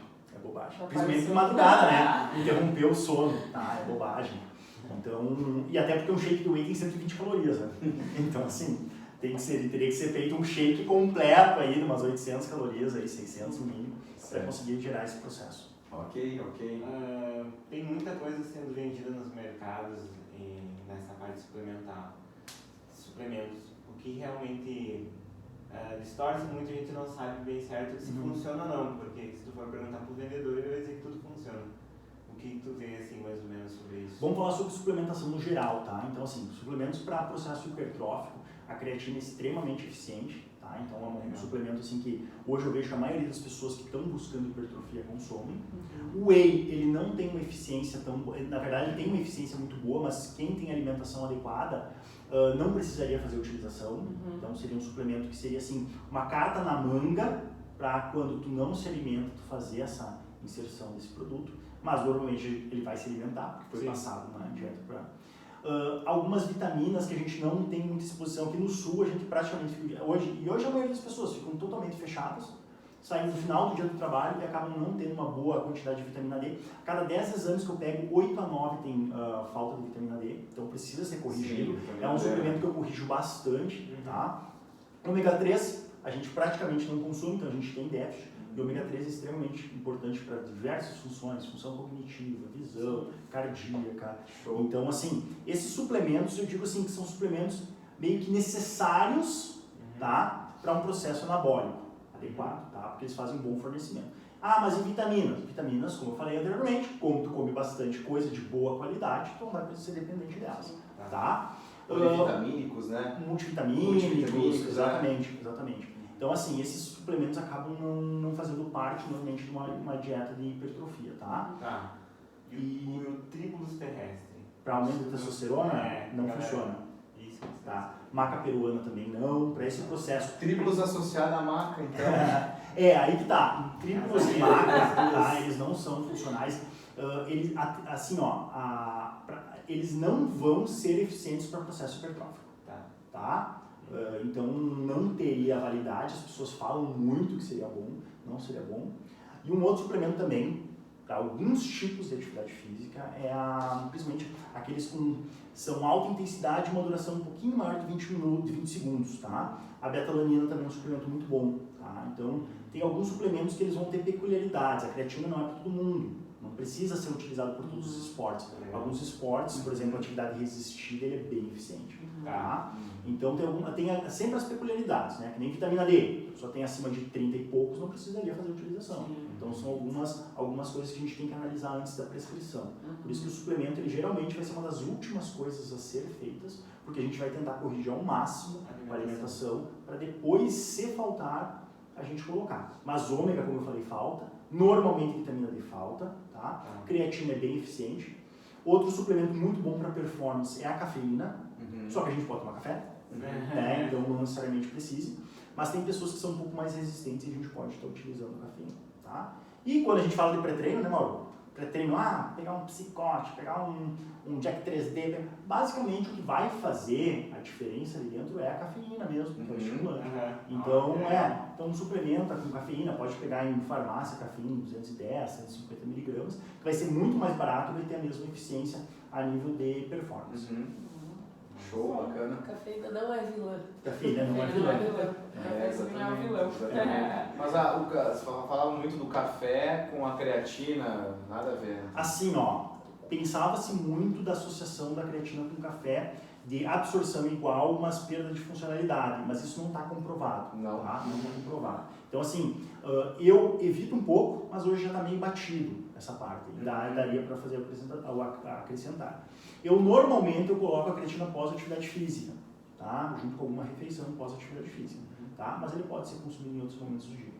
Principalmente de madrugada, né? Interromper o sono, tá? É bobagem. Então, e até porque um shake de whey tem 120 calorias, né? Então, assim, teria que ser feito um shake completo aí, de umas 800 calorias, aí, 600 no mínimo, para conseguir gerar esse processo. Ok. Tem muita coisa sendo vendida nos mercados nessa parte suplementar. Suplementos. O que realmente distorce muito, a gente não sabe bem certo se funciona ou não, porque se tu for perguntar pro vendedor, ele vai dizer que tudo funciona. O que tu vê, assim, mais ou menos sobre isso? Vamos falar sobre suplementação no geral, tá? Então, assim, suplementos para processo hipertrófico, a creatina é extremamente eficiente, tá? Então, é um suplemento, assim, que hoje eu vejo que a maioria das pessoas que estão buscando hipertrofia consomem. O whey, ele não tem uma eficiência tão boa, na verdade, ele tem uma eficiência muito boa, mas quem tem alimentação adequada não precisaria fazer utilização. Então, seria um suplemento que seria, assim, uma carta na manga para quando tu não se alimenta, tu fazer essa inserção desse produto. Mas normalmente ele vai se alimentar, porque foi passado na dieta para... algumas vitaminas que a gente não tem muita exposição. Aqui no sul a gente praticamente fica... Hoje a maioria das pessoas ficam totalmente fechadas, saem no final do dia do trabalho e acabam não tendo uma boa quantidade de vitamina D. A cada 10 exames que eu pego, 8 a 9 tem falta de vitamina D, então precisa ser corrigido. É um suplemento que eu corrijo bastante, tá? Ômega 3 a gente praticamente não consome, então a gente tem déficit. E o ômega 3 é extremamente importante para diversas funções, função cognitiva, visão, cardíaca. Show. Então, assim, esses suplementos, eu digo assim, que são suplementos meio que necessários, tá, para um processo anabólico adequado, tá, porque eles fazem um bom fornecimento. Ah, mas e vitaminas? Vitaminas, como eu falei anteriormente, como tu come bastante coisa de boa qualidade, tu não vai precisar ser dependente delas, tá? Polivitamínicos, né? Multivitamínicos, exatamente. Então, assim, esses suplementos acabam não fazendo parte, normalmente, de uma dieta de hipertrofia, tá? Tá. E o tribulus terrestre? Para aumento da testosterona, não funciona. Isso. Tá? Maca peruana também não, para esse processo. Tribulus associado à maca, então. Aí que tá. Tribulus e maca, tá? Eles não são funcionais. Eles, assim, eles não vão ser eficientes para o processo hipertrófico. Tá? Então não teria validade, as pessoas falam muito que seria bom, não seria bom. E um outro suplemento também, para alguns tipos de atividade física, é principalmente aqueles com são alta intensidade e uma duração um pouquinho maior de 20 segundos, tá? A betalanina também é um suplemento muito bom, tá? Então tem alguns suplementos que eles vão ter peculiaridades, a creatina não é para todo mundo. Não precisa ser utilizado por todos os esportes. Alguns esportes, por exemplo, a atividade resistida, ele é bem eficiente. Tá? Então tem sempre as peculiaridades, né? Que nem vitamina D, só tem acima de 30 e poucos, não precisaria fazer utilização. Então são algumas coisas que a gente tem que analisar antes da prescrição. Por isso que o suplemento, ele geralmente vai ser uma das últimas coisas a ser feitas, porque a gente vai tentar corrigir ao máximo a alimentação, para depois, se faltar, a gente colocar. Mas ômega, como eu falei, falta. Normalmente vitamina D falta, tá? Creatina é bem eficiente. Outro suplemento muito bom para performance é a cafeína, só que a gente pode tomar café, né? Então não necessariamente precise. Mas tem pessoas que são um pouco mais resistentes e a gente pode estar utilizando cafeína, tá? E quando a gente fala de pré-treino, né, Mauro? Pré-treino, pegar um psicote, pegar um Jack 3D, basicamente o que vai fazer a diferença ali dentro é a cafeína mesmo, que é o estimulante. Então suplementa com cafeína, pode pegar em farmácia cafeína 210, 150 mg, que vai ser muito mais barato e vai ter a mesma eficiência a nível de performance. Show, bacana. Cafeína não é vilã. Cafeína não é Não é vilã. vilão. Cafezinho não é vilão. Mas você falava muito do café com a creatina, nada a ver. Assim, ó, pensava-se muito da associação da creatina com o café, de absorção igual, mas perda de funcionalidade, mas isso não está comprovado. Não. Tá? Não está comprovado. Então, assim, eu evito um pouco, mas hoje já está meio batido essa parte. Daria para fazer acrescentar. Eu normalmente coloco a creatina pós-atividade física, tá? Junto com alguma refeição pós-atividade física, tá? Mas ele pode ser consumido em outros momentos do dia.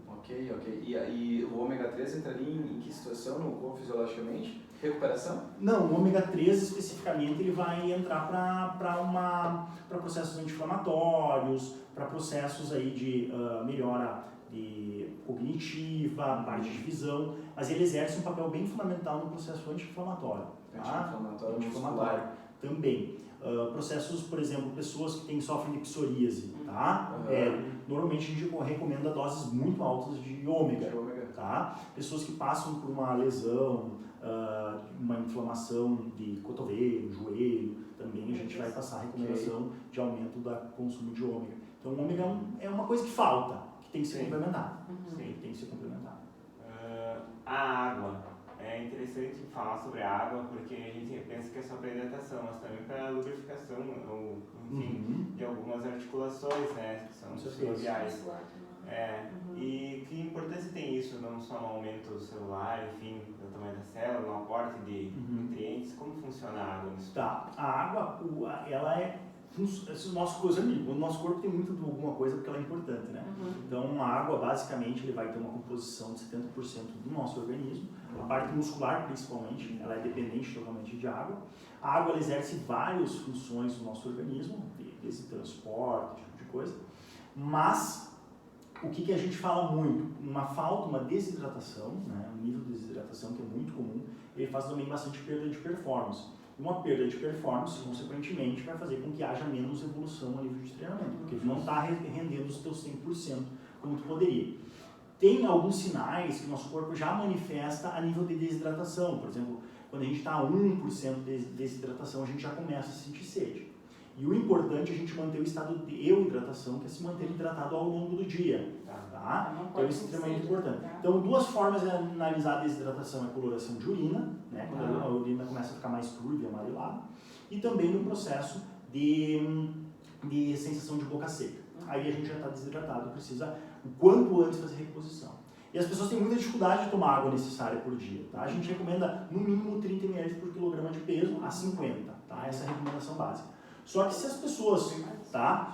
Ok. E o ômega 3 entraria em que situação no corpo fisiologicamente? Recuperação? Não, o ômega 3 especificamente ele vai entrar para processos anti-inflamatórios, para processos aí de melhora cognitiva, parte de visão, mas ele exerce um papel bem fundamental no processo anti-inflamatório. Tá? Anti-inflamatório também. Processos, por exemplo, pessoas que sofrem de psoríase, tá? Normalmente a gente recomenda doses muito altas de ômega, tá? Pessoas que passam por uma lesão, uma inflamação de cotovelo, joelho, também a gente vai passar a recomendação de aumento do consumo de ômega. Então o ômega é uma coisa que falta, que tem que ser complementada. Tem que ser complementada. A água. É interessante falar sobre a água porque a gente pensa que é só para hidratação, mas também para lubrificação, ou, enfim, de algumas articulações, né, que são sinoviais. E que importância tem isso, não só no aumento celular, enfim, do tamanho da célula, no aporte de nutrientes, como funciona a água nisso? Tá, a água, ela é o nosso coisa amigo. O nosso corpo tem muito de alguma coisa porque ela é importante, né? Então a água basicamente ele vai ter uma composição de 70% do nosso organismo. A parte muscular principalmente, ela é dependente totalmente de água. A água ela exerce várias funções no nosso organismo, desde transporte, esse tipo de coisa. Mas o que a gente fala muito? Uma desidratação, né? Um nível de desidratação que é muito comum, ele faz também bastante perda de performance. Uma perda de performance, consequentemente, vai fazer com que haja menos evolução a nível de treinamento, porque tu não está rendendo os teus 100% como tu poderia. Tem alguns sinais que o nosso corpo já manifesta a nível de desidratação. Por exemplo, quando a gente está a 1% de desidratação, a gente já começa a sentir sede. E o importante é a gente manter o estado de euidratação, que é se manter hidratado ao longo do dia. Tá? Então isso é extremamente importante. Então, duas formas de analisar a desidratação é a coloração de urina, né? Quando a urina começa a ficar mais turva e amarelada, e também no processo de sensação de boca seca. Aí a gente já está desidratado, precisa o quanto antes fazer reposição. E as pessoas têm muita dificuldade de tomar a água necessária por dia. Tá? A gente recomenda no mínimo 30 ml por quilograma de peso a 50. Tá? Essa é a recomendação básica. Só que se as pessoas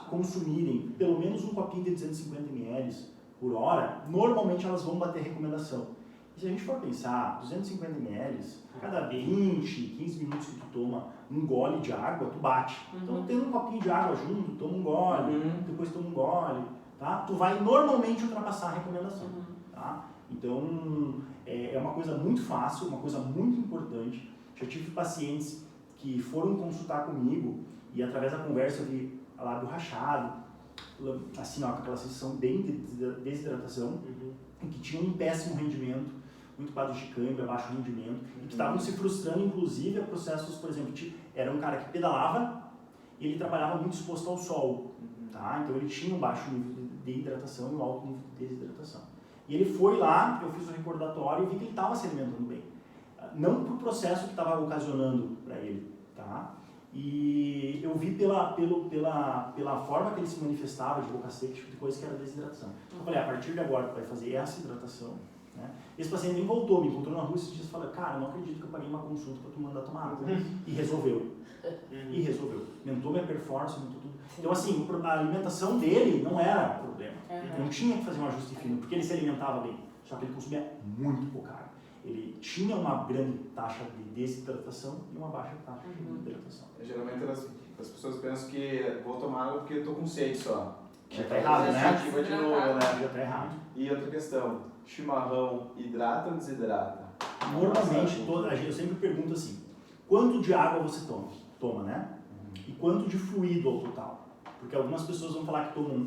consumirem pelo menos um copinho de 250 ml por hora, normalmente elas vão bater recomendação. E se a gente for pensar, 250 ml, cada 20, 15 minutos que tu toma um gole de água, tu bate. Então, tendo um copinho de água junto, toma um gole, depois toma um gole, tá? Tu vai normalmente ultrapassar a recomendação. Tá? Então, é uma coisa muito fácil, uma coisa muito importante. Já tive pacientes que foram consultar comigo e através da conversa eu vi lábio rachado, assim, ó, com aquela sensação bem de desidratação, e que tinham um péssimo rendimento, muito quadro de câimbra, baixo rendimento, e que estavam se frustrando, inclusive, a processos, por exemplo, era um cara que pedalava e ele trabalhava muito exposto ao sol, tá? Então ele tinha um baixo nível de hidratação e um alto nível de desidratação. E ele foi lá, eu fiz um recordatório e vi que ele estava se alimentando bem. Não para o processo que estava ocasionando para ele, tá? E eu vi pela forma que ele se manifestava, de boca seca, tipo de coisa, que era desidratação. Então eu falei, a partir de agora tu vai fazer essa hidratação, né? Esse paciente nem voltou, me encontrou na rua esses dias e falou, cara, não acredito que eu paguei uma consulta para tu mandar tomar água. E resolveu. E resolveu. Aumentou minha performance, aumentou tudo. Então assim, a alimentação dele não era problema. Não tinha que fazer um ajuste fino, porque ele se alimentava bem. Só que ele consumia muito pouca água. Ele tinha uma grande taxa de desidratação e uma baixa taxa de hidratação. Geralmente as pessoas pensam que vou tomar água porque eu estou com sede só. Já está errado, né? Ativa de novo, né? Já está errado. E outra questão, chimarrão hidrata ou desidrata? Normalmente, eu sempre pergunto assim, quanto de água você toma, né? E quanto de fluido ao total? Porque algumas pessoas vão falar que tomam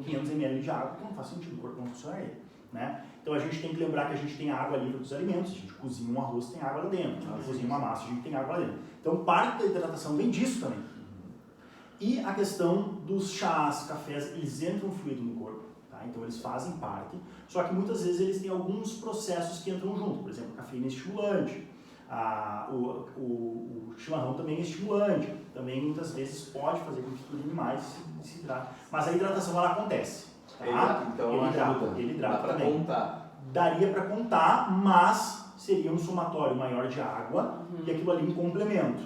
500 ml de água, que não faz sentido, o corpo não funciona aí. né? Então a gente tem que lembrar que a gente tem água livre dos alimentos, a gente cozinha um arroz, tem água lá dentro, a gente cozinha uma massa, a gente tem água lá dentro. Então parte da hidratação vem disso também. E a questão dos chás, cafés, eles entram fluido no corpo, tá? Então eles fazem parte, só que muitas vezes eles têm alguns processos que entram junto, por exemplo, a cafeína é estimulante, o chimarrão também é estimulante, também muitas vezes pode fazer com que tu urine mais e se hidrate. Mas a hidratação ela acontece, tá? Então ele hidrata dá pra também. contar. Daria para contar, mas seria um somatório maior de água e aquilo ali um complemento,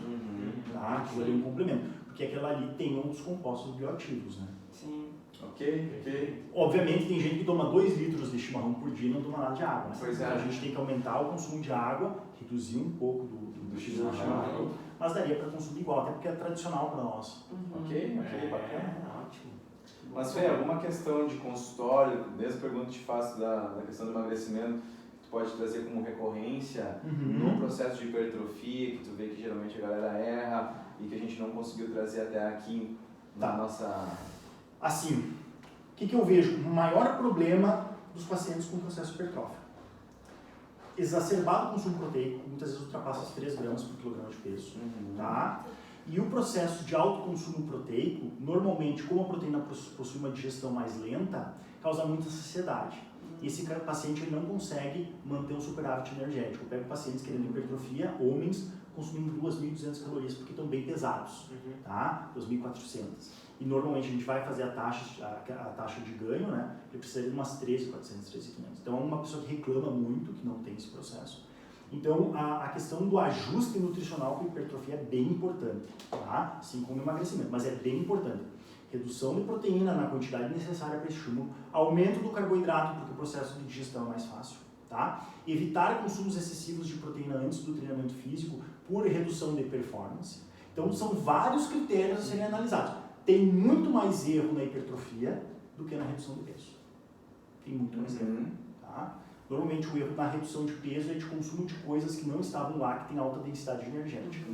tá? Aquilo ali é um complemento, porque aquilo ali tem outros compostos bioativos, né? Sim. Ok. Obviamente tem gente que toma 2 litros de chimarrão por dia e não toma nada de água, né? Pois é. Então, a gente tem que aumentar o consumo de água, reduzir um pouco do chimarrão, mas daria para consumir igual, até porque é tradicional para nós. Ok, bacana. Ótimo. Mas, Fê, alguma questão de consultório, mesmo pergunta que te faço da questão do emagrecimento, que tu pode trazer como recorrência no processo de hipertrofia, que tu vê que geralmente a galera erra e que a gente não conseguiu trazer até aqui na nossa... Assim, o que eu vejo? O maior problema dos pacientes com processo hipertrófico. Exacerbado o consumo proteico, muitas vezes ultrapassa os 3 gramas por quilograma de peso, tá? E o processo de alto consumo proteico, normalmente, como a proteína possui uma digestão mais lenta, causa muita saciedade. E esse paciente ele não consegue manter um superávit energético. Eu pego pacientes querendo hipertrofia, homens consumindo 2.200 calorias, porque estão bem pesados, tá? 2.400. E normalmente a gente vai fazer a taxa de ganho, né? Ele precisa de umas 13.400, 13.500. Então é uma pessoa que reclama muito, que não tem esse processo. Então a questão do ajuste nutricional com hipertrofia é bem importante, tá? Assim como o emagrecimento, mas é bem importante. Redução de proteína na quantidade necessária para esse estímulo, aumento do carboidrato, porque o processo de digestão é mais fácil, tá? Evitar consumos excessivos de proteína antes do treinamento físico por redução de performance. Então são vários critérios a serem analisados. Tem muito mais erro na hipertrofia do que na redução de peso. Tem muito mais erro, tá? Normalmente o erro na redução de peso é de consumo de coisas que não estavam lá, que tem alta densidade energética.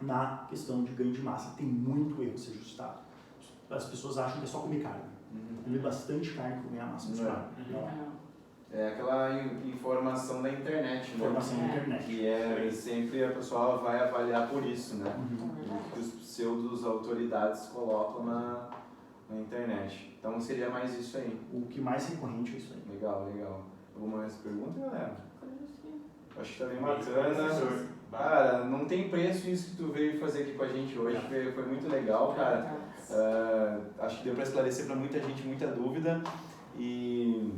Na questão de ganho de massa, tem muito erro a ser ajustado. As pessoas acham que é só comer carne. Comer bastante carne para ganhar massa muscular. É aquela informação da internet, né? Informação da internet. Que é sempre a pessoa vai avaliar por isso, né? O que os pseudos autoridades colocam na internet. Então seria mais isso aí. O que mais recorrente é isso aí. Legal. Alguma mais pergunta, galera? Acho que tá bem bacana. Cara, não tem preço isso que tu veio fazer aqui com a gente hoje. Foi muito legal, cara. Acho que deu para esclarecer para muita gente muita dúvida. E,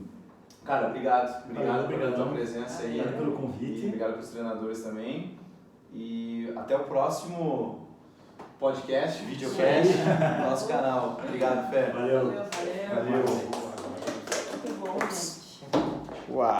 cara, obrigado pela tua presença aí. Obrigado pelo convite. E obrigado pelos treinadores também. E até o próximo podcast, videocast, no nosso canal. Obrigado, Fé. Valeu. Valeu. Valeu.